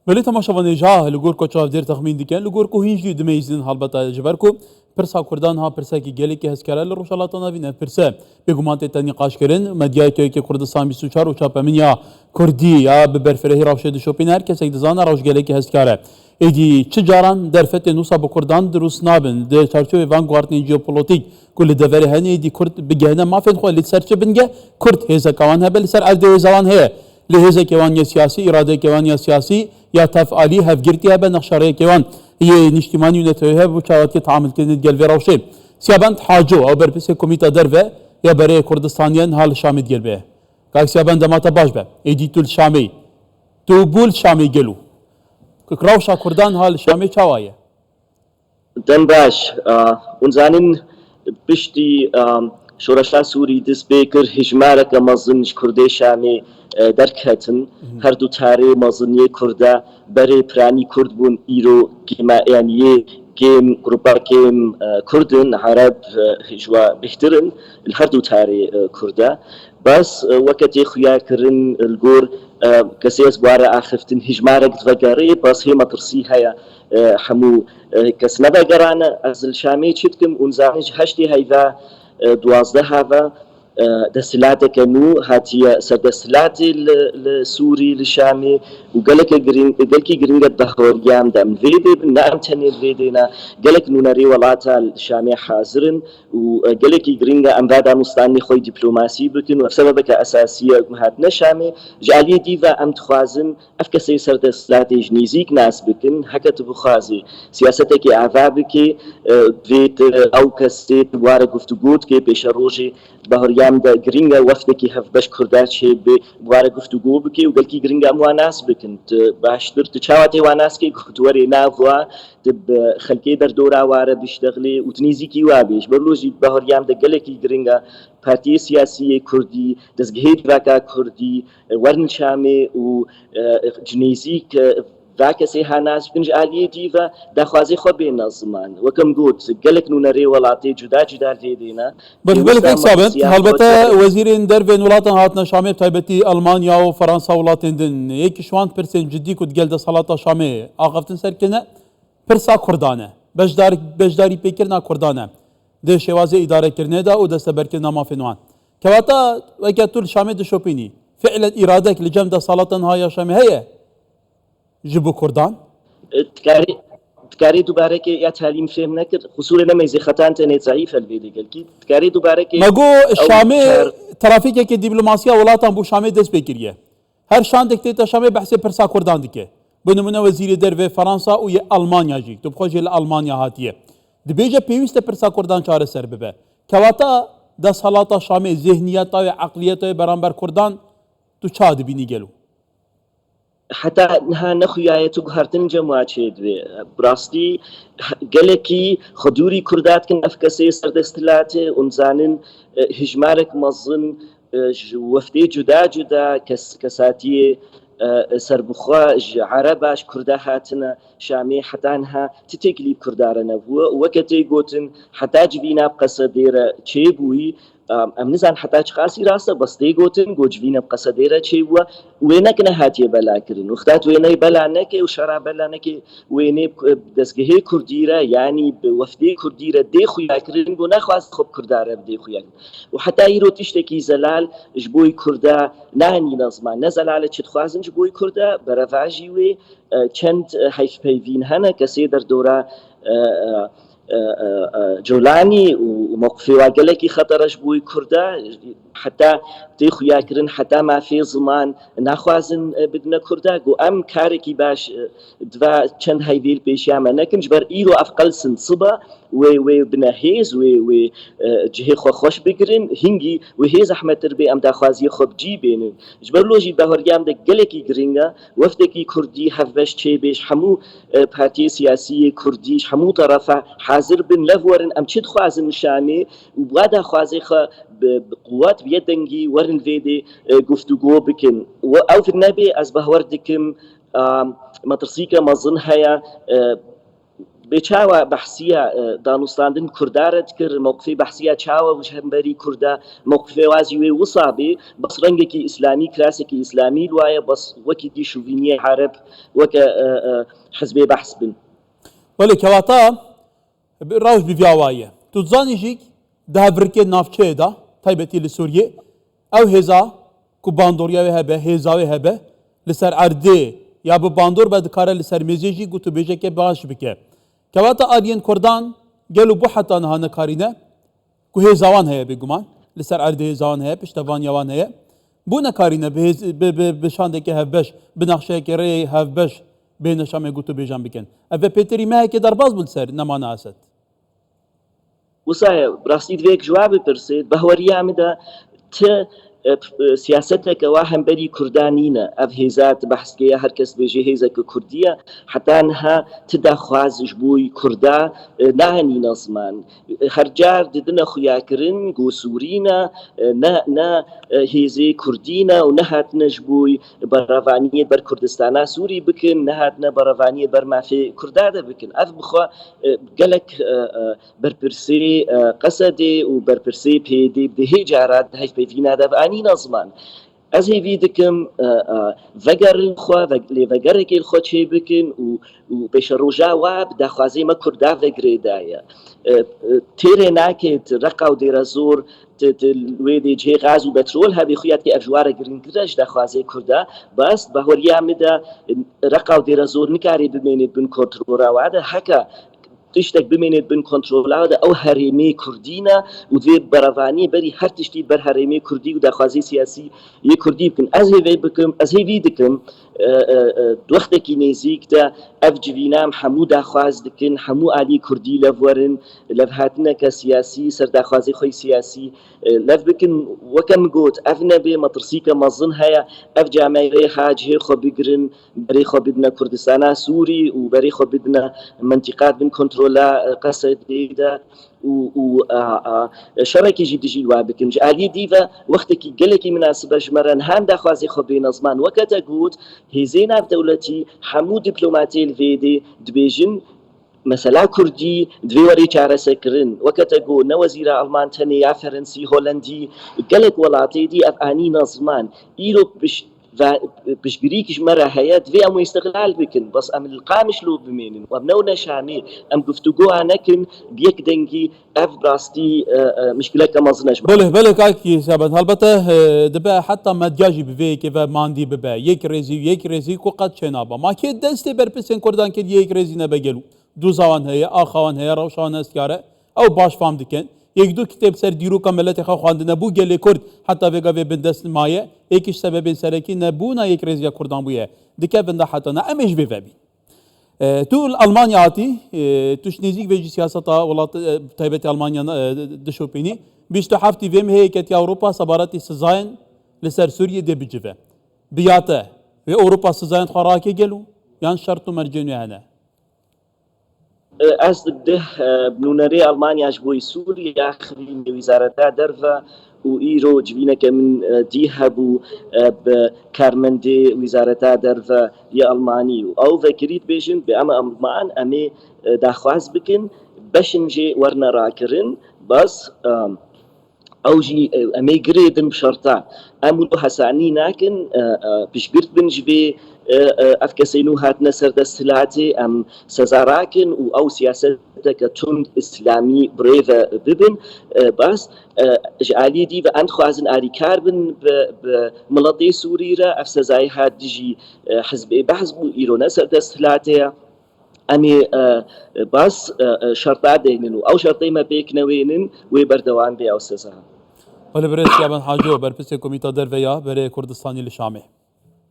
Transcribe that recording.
بله تماشاوان جاه لگور کو چاو دیر تخمین دیکن لگور کو هیچ دمیزن حالبتا جبر کو پرسا کردان ها پرسا کی گلی که هسکرال روشالات نبینه پرسا بگومانت تنی قاش کرن مدیای که کردستان 24 و چاپ من یا کردی یا ببرفره راوشه شوپین هر کسی دزان راوش گلی که هسکاره ایدی چه جاران در فت نوسا با کردان دروس نابن در چارچوب وانگواردی ژئوپلیتیک كل دفره هني دي كرد بجهنا ما في خو لسرچ بنجه كرد هذا كمان هبل سر عدو زمان هي لهذا كمان سياسي إرادة كمان سياسي يا تفعالي هفجرتي هبه نخشارية كمان هي نجتماعي ونتوها بوشاوات تعامل كنت جلبي روشين سيابان حاجو أو بربس كوميتا درفه يا بري كردستانيان هال شامي جلبه كاك سيابان دماتا باش به ايدي تول شامي تو بول شامي جلو كراوشا كردان هال شامي چاوايه دن باش ونزانين بشتي شورشا سوري دس بيكر هجمارك مزنش كردي شامي دركهتن هر دو تاري مزنية كردا بري براني كرد بون ايرو كيما يعني كيم جروبا كيم كردن عرب هجوا بيخترن الهر دو تاري كردا بس وقت خويا كرن الجور كسيس بوارا آخفتن هجمارك تفقاري بس هي مطرسي هيا حمو کس نبگرانه از الشامی چیتکم اونزانج هشتی هیدا 12 هوا دستلات كانوا هاتي سدستلات السوري الشامي وقالك جرينجا الدهوريام دام فيدي نعم تاني فيدينا قالك نوناري ولاتا الشامي حاضرن وقالك جرينجا ام بعد مستعني خوي دبلوماسي بكن وسببك اساسيه مهاتنا شامي جالي ديفا ام تخوازن افكسي سردستلات جنيزيك ناس بكن هكا تبخازي سياستك عذابك فيت او كستيت وارا گفتگوت كي بيشروجي بهريام دا جرينجا وفدكي هف باش كرداتشي بوارا گفتگو بكي وقالكي جرينجا مواناس بكنت باشتر تشاواتي واناسكي كتوري نافوا تب خلكي در دورا وارا بيشتغلي وتنيزيكي وابيش برلوجي بهريام دا قالكي جرينجا بارتي سياسية كردي دزجهيد راكا كردي ورن شامي و جنيزيك ذاكسي هاناس بنج آلية ديفا داخوازي خو بين الزمان وكم قلت قالك نونري ولاتي جدا جدا فيدينا بالك ثابت هلبته وزيرين درفين ولاتن هاتنا شامي تايبتي المانيا وفرنسا ولاتن دن يك شوان برسن جدي كنت قال صلاة شامي اخفتن سركنه برسا كردانه بجداري بيكرنا كردانه ده شوازي اداره كرنه دا و دست بركنا ما فينوان كواتا وكتول شامي دشوبيني فعلا ارادك لجمد صلاة هاي شامي هي جبو كردان تكاري دوباره كي يا تعليم فهم نكر خصوصا لما يزي خطان تاني ضعيفه الفيديو قال كي تكاري دوباره كي ماغو الشامي ترافيك كي دبلوماسيا ولاتن بو شامي دس بكريه هر شان دكتيتا شامي بحث برسا كردان دكه بنمونه وزير در فرنسا و المانيا جي تو بخوجي المانيا هاتيه دبيجه بيوست برسا كردان چاره سر ببه كواتا د صلاة شامي ذهنيتا و عقليتا برانبر كردان تو چاد بيني گلو حتى نها نخويا تقهرتن جماعة دوي براستي قالكي خدوري كردات كن افكاسي سردستلات ونزانن هجمارك مظن وفدي جدا جدا كساتي سربخوا عرباش كردا هاتنا شامي حتى انها تتكليب كردارنا وقتي قوتن حتى جبينا بقصديرة تشيبوي ام نزان حتى خاصي راسه بس دي قوتن جوجبينا بقصديرة تشيبوا وينك نهاتي بلا كرن وختات ويني بلا نكي وشرع بلا نكي ويني دسگهي كرديرة يعني بوفدي كرديرة دي خويا كرن بو نخواست خب كردارة بدي خويا وحتى يرو تشتكي زلال جبوي كردا ناني نظمان نزلال تشتخوازن جبوي كردا برافاجي وي چند حيث بيفين هنا كسي در دورة جولاني وموقفي واقلكي خطرش بوي كردا حتى تيخو ياكرن حتى ما في زمان ناخوازن بدنا كردا قو ام كاركي باش دفا چند هايفيل بيشياما نكن جبر ايرو افقل سن صبا و بنهيز و جهي خو خوش بگرن هنگي و هيز احمد تربي ام داخوازي خوب جي بين جبر لوجي بهريام ده گلكي گرينگا وفتكي كردي هفبش چي بيش حمو بارتي سياسية كرديش حمو طرفا حاضر بن لفورن ام چد خوازن شامي وبغادا خوازي خو بقوات بيدنجي ورن فيدي گفتگو بكن او في النبي از بهوردكم مطرسيكا مظن هيا بێچاوە بەحسیە دانوستاندن کوردارت کرد موقفی بەحسیە چاوە هەمبەری کووردا موقفی وازی وێ وسا بێ بەس ڕەنگێکی ئیسلامی کراسێکی ئیسلامی وایە بەس وەکی دی شوڤینیە عەرەب وەکە حزبێ بەحس بن ولی کەواتە ڕاوش بڤیاوایە تو زانیژیک داهڤرکێ ناوچەیەدا تایبەتی لە سووریێ ئەو هێزا ku bandorya ve hebe, hêza ve hebe li ser erdê ya bi bandor be dikare li ser mêzê jî gotûbêjekê baş bike. Kevata aliyên Kurdan gel û bu heta niha nekarîne ku hêza wan heye bêguman li ser erdê hêza wan heye piştevaniya wan heye bû nekarîne bi şandekê hevbeş bi nexşeyekê rêyê hevbeş bêne Şamê gotûbêjan bikin. Ev ve pêterî mehekê derbas bû li ser nemana Esed. وسایە ڕاستی دوێک جواب بپرسێت بە هەوەریامدا سیاستێکەوە هەمبەری کوردانینە ئەف هێزات بەحسکەیە هەر کەس بێژێ هێزەکە کوردیە حتانها تدا خوازش بووی کووردا ناهێنینە زمان هەرجار ددنە خویاکردن گۆسوورینە نە هێزێ کوردینە و نەهاتنەش بووی بەڕەوانیت بەر کوردستانە سووری بکن نەهاتنە بەڕەوانیت بەر مافێ کوردادە بکن ئەف بخوا گەلک بەرپرسێ قەسەدێ و بەرپرسێ پێدێ بهێ جارات هەیف پێوینادە بەئانی نەزمان ez hêvî dikim vegerên xwe lê vegerekê xwe çê bikin û pêşeroja we bi daxwazê me Kurda vegirê daye têrê nakêt reqa û dêrezor wê dê cihê gaz û petrol hebe xuya ev ji ware girîngir e ji daxwazê Kurda bes bi hewriya me de reqa û dêrezor nikarê bimênî bin kontrola we de heka tiştek bimênێت bin kontrola de ew herêmê Kurdîne û divê berevaniye berî her tiştî ber herêmê Kurdî û daxwazê siyasî yê Kurdî bikin ez hêvê bikim ez hêvî dikim wextekî nêzik de ev civînam hemû daxwaz dikin hemû alî Kurdî lev werin lev hatineke siyasî ser daxwazê xwe siyasî lev bikin weke min got ev nebe metirsîke mezin heye ev cameyê ha cihê xwe bigirin berê xwe bidine Kurdistana Sûrî û berê xwe bidine mentiqat bin kontrola Qesedê de û şerekê jî dijî wa bikin ji aliyê dîve wextekî gelekî münasib e ji me re niha daxwazê xwe bêne ziman weke te got hêzê navdewletî hemû dîplomatê li vê de dibêjin mesela Kurdî divê werî çareserkirin weke te got ne wezîra Alman tenê ya Ferensî Holandî gelek welatê dî ev anîne ziman îro piştgirîkî ji me re heye divê em wê istiqlal bikin bes em li qamiş lo bimênin em newne Şamê em guftûgoya nekin bi yek dengî ev rastî mişkileke mezin e ji Belê kakî Şaban helbete dibe heta medya jî bi vê yekê ve mandî bibe yek rêzî ku qet çênaba ma kê destê berpirsên Kurdan kê yek rêzî nebe gelo dûza wan heye axa wan heye rewşa wan hestiyare ew baş fam dikin yek du kitêb ser dîroka milletê xwe xwandine bû gelê Kurd heta vêga vê bin dest maye êkiş sebebên serekî nebûna yek rêziya Kurdan bûye dikevin de heta ne em ê ji vê vebîn tu Almanya hatî tu ji nêzik vê jî siyaseta welat taybetê Almanya dişopînî bîst û heftî vêm heyeketî Ewropa sebaretî sizayên li ser Sûriyê dê bicive biya te vê Ewropa sizayên xwe rakê gelo yan şert û mercên wê hene ez dih nûnerê Almanya ji bo Sûriya xirîn wîzareta derve û îro civîneke min dî hebû bi karmendê wîzareta derve yê Almanî û ew vekirî dibêjin bi em Alman em ê daxwaz bikin beşin jê werne rakirin bes ew jî em ê girê din bi şerta em wilo hesanî nakin piştgirt bin ji vê ev kesên û hatine serdesthilatê em seza rakin û ew siyaseteke tund İslamî birêve bibin bas ji aliyê dî ve em dixwazin alîkar bin bi miletê Sûrî re ev sezayê hat dijî hizbê behs bû îro ne serdesthilatê ye em ê bas şerta deynin û ew şertê me pêk newênin wê berdewam bê ew seza Belê birêz Şaban Hacî berpirsê Komîta Derve ya berê Kurdistanê li Şamê